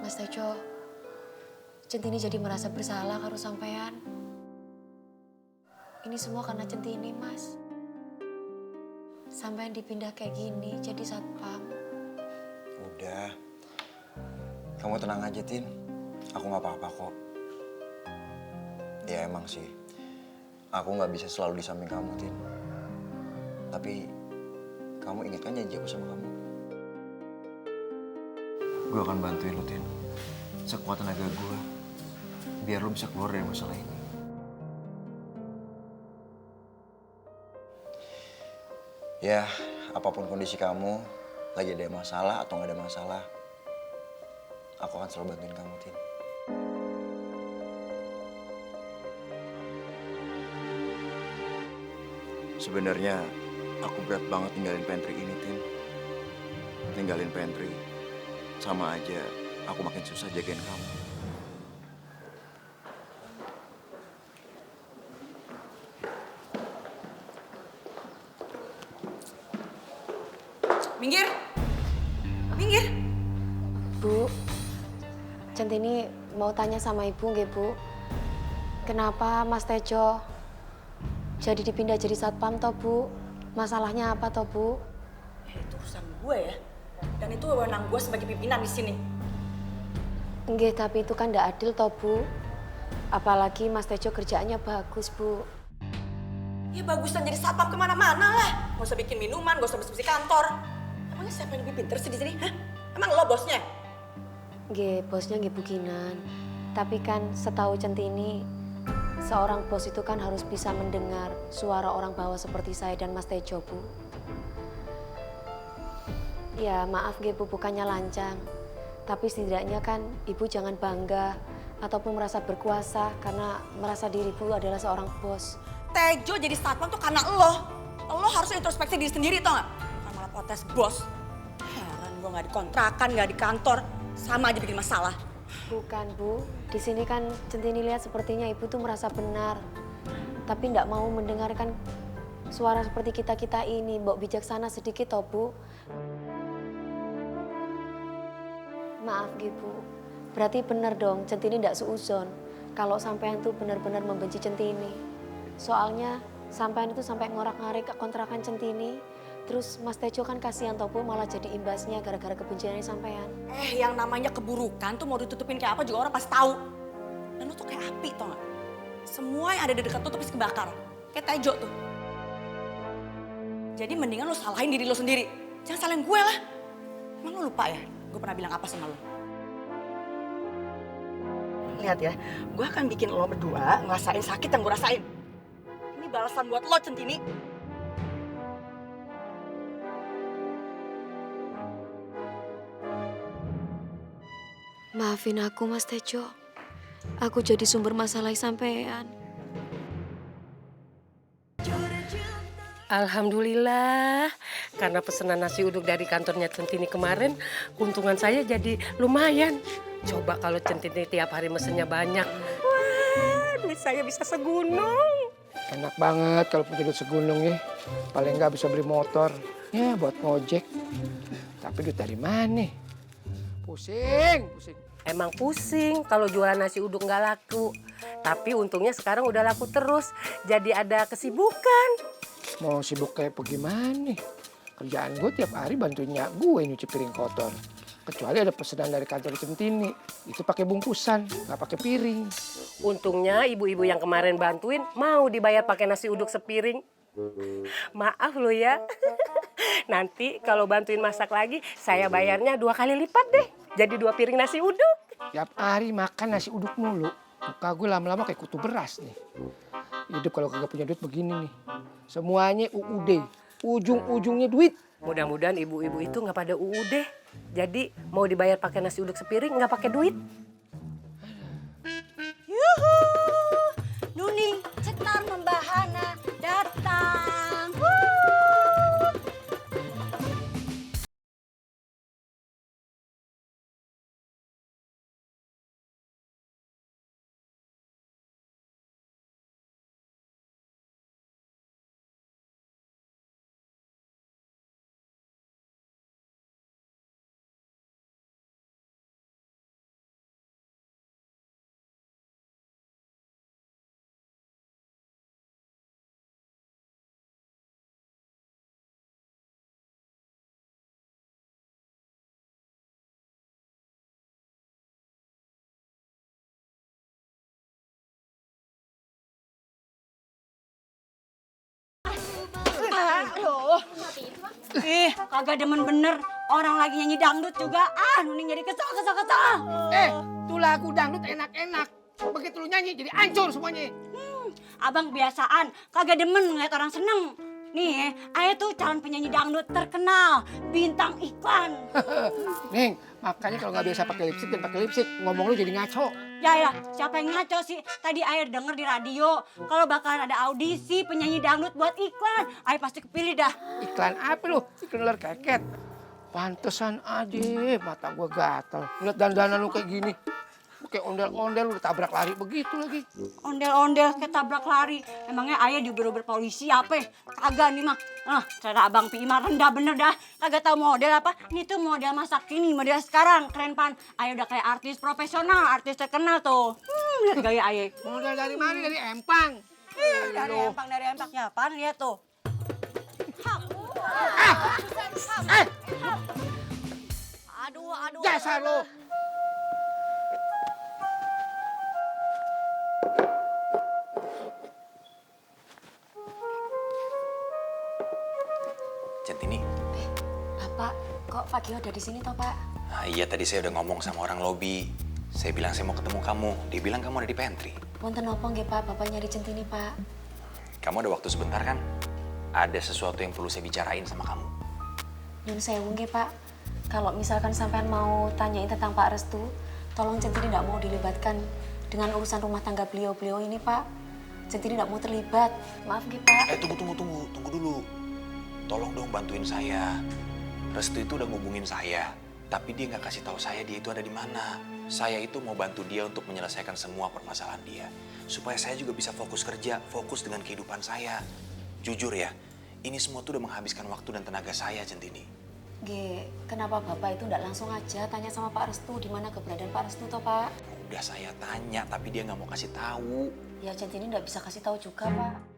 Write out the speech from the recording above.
Mas Tejo, Centini jadi merasa bersalah karo sampean. Ini semua karena Centini, Mas. Sampean dipindah kayak gini jadi satpam. Udah, kamu tenang aja, Tin. Aku nggak apa-apa kok. Ya emang sih, aku nggak bisa selalu di samping kamu, Tin. Tapi kamu ingat kan janji aku sama kamu? Gue akan bantuin lo, Tin. Sekuat tenaga gue. Biar lo bisa keluar dari masalah ini. Ya, apapun kondisi kamu, lagi ada masalah atau nggak ada masalah, aku akan selalu bantuin kamu, Tin. Sebenarnya aku berat banget ninggalin pantry ini, Tin. Ninggalin pantry, sama aja aku makin susah jagain kamu. Minggir! Minggir! Bu, Centini mau tanya sama Ibu nggih, Bu. Kenapa Mas Tejo jadi dipindah jadi satpam toh, Bu? Masalahnya apa toh, Bu? Ya, itu urusan gue ya. Dan itu wewenang gue sebagai pimpinan di sini. Nggih, tapi itu kan ndak adil toh, Bu. Apalagi Mas Tejo kerjaannya bagus, Bu. Ya bagusan jadi satpam kemana-mana lah. Gak usah bikin minuman, gak usah bersih-bersih kantor. Emangnya siapa yang lebih pinter sih di sini? Hah? Emang lo bosnya? Nggih, bosnya nggih Bu Kinan. Tapi kan setahu Centini, seorang bos itu kan harus bisa mendengar suara orang bawah seperti saya dan Mas Tejo, Bu. Ya maaf nggih Bu, bukannya lancang. Tapi setidaknya kan Ibu jangan bangga ataupun merasa berkuasa karena merasa diri Bu adalah seorang bos. Tejo jadi satpam tuh karena lo. Lo harus introspeksi diri sendiri tau gak? Bukan malah protes bos. Heran gue gak di kontrakan, gak di kantor. Sama aja bikin masalah. Bukan Bu, di sini kan Centini lihat sepertinya Ibu tuh merasa benar. Tapi ndak mau mendengarkan suara seperti kita-kita ini. Mbok bijaksana sedikit toh Bu. Maaf Bu, berarti benar dong Centini ndak seuzon. Kalau sampean tuh benar-benar membenci Centini. Soalnya sampean itu sampai ngorak-ngarik ke kontrakan Centini. Terus Mas Tejo kan kasihan toh Bu, malah jadi imbasnya gara-gara kebenciannya sampean. Yang namanya keburukan tuh mau ditutupin kayak apa juga orang pasti tahu. Dan lo tuh kayak api tau gak? Semua yang ada di dekat lo tuh pasti kebakar. Kayak Tejo tuh. Jadi mendingan lo salahin diri lo sendiri. Jangan salahin gue lah. Emang lo lupa ya? Gue pernah bilang apa sama lo? Lihat ya, gue akan bikin lo berdua ngerasain sakit yang gue rasain. Ini balasan buat lo, Centini. Maafin aku Mas Tejo. Aku jadi sumber masalah sampean. Alhamdulillah, karena pesanan nasi uduk dari kantornya Centini kemarin, keuntungan saya jadi lumayan. Coba kalau Centini tiap hari mesennya banyak, wah, duit saya bisa segunung. Enak banget kalau punya duit segunung ya. Paling nggak bisa beli motor. Ya buat ngojek. Tapi duit dari mana? Pusing, pusing. Emang pusing kalau jualan nasi uduk nggak laku. Tapi untungnya sekarang udah laku terus, jadi ada kesibukan. Mau sibuk kayak bagaimana? Kerjaan gue tiap hari bantuin nyak gue nyuci piring kotor. Kecuali ada pesanan dari kantor Centini. Itu pakai bungkusan, nggak pakai piring. Untungnya ibu-ibu yang kemarin bantuin mau dibayar pakai nasi uduk sepiring. Maaf lo ya. Nanti kalau bantuin masak lagi, saya bayarnya 2 kali lipat deh. Jadi 2 piring nasi uduk. Tiap hari makan nasi uduk mulu. Muka gue lama-lama kayak kutu beras nih. Hidup kalau kagak punya duit begini nih. Semuanya UUD. Ujung-ujungnya duit. Mudah-mudahan ibu-ibu itu nggak pada UUD. Jadi mau dibayar pakai nasi uduk sepiring nggak pakai duit. Yuhu, Nuni, Cetar Membahana datang. Ih, kagak demen bener. Orang lagi nyanyi dangdut juga. Nuning jadi kesel. Tuh lagu dangdut enak-enak. Begitu lu nyanyi jadi hancur semuanya. Abang kebiasaan, kagak demen ngeliat orang seneng. Nih, Ayah tuh calon penyanyi dangdut terkenal, bintang iklan. Neng, makanya kalau nggak biasa pakai lipstick dan pakai lipstick, ngomong lu jadi ngaco. Ya, siapa yang ngaco sih? Tadi Ayah denger di radio, kalau bakalan ada audisi penyanyi dangdut buat iklan, Ayah pasti kepilih dah. Iklan apa lu? Iklan ular keket. Pantesan aja mata gua gatel. Lihat dandanan lu kayak gini. Kayak ondel-ondel lu tabrak lari begitu lagi. Ondel-ondel kayak tabrak lari. Emangnya Ayah diuber-uber polisi apa? Kagak nih mah. Cara Abang Pi mah rendah bener dah. Kagak tahu model apa. Ini tuh model masa kini, model sekarang. Keren pan. Ayah udah kayak artis profesional, artis terkenal tuh. Lihat gaya Ayah. Model dari mana? Dari Empang. Dari empang ya, pan lihat tuh. Aduh. Dasar lu. Centini. Bapak, kok Pak Gio ada di sini toh, Pak? Nah, iya tadi saya udah ngomong sama orang lobi. Saya bilang saya mau ketemu kamu. Dia bilang kamu ada di pantry. Wonten napa nggih, Pak? Bapak nyari Centini, Pak. Kamu ada waktu sebentar kan? Ada sesuatu yang perlu saya bicarain sama kamu. Nyun sewu nggih, Pak. Kalau misalkan sampean mau tanyain tentang Pak Restu, tolong Centini tidak mau dilibatkan dengan urusan rumah tangga beliau-beliau ini, Pak. Centini tidak mau terlibat. Maaf nggih, Pak. Tunggu dulu. Tolong dong bantuin saya. Restu itu udah ngubungin saya, tapi dia nggak kasih tahu saya dia itu ada di mana. Saya itu mau bantu dia untuk menyelesaikan semua permasalahan dia, supaya saya juga bisa fokus kerja, fokus dengan kehidupan saya. Jujur ya, ini semua tuh udah menghabiskan waktu dan tenaga saya, Centini. Nggih, kenapa Bapak itu tidak langsung aja tanya sama Pak Restu di mana keberadaan Pak Restu toh, Pak? Udah saya tanya, tapi dia nggak mau kasih tahu. Ya Centini tidak bisa kasih tahu juga, Pak.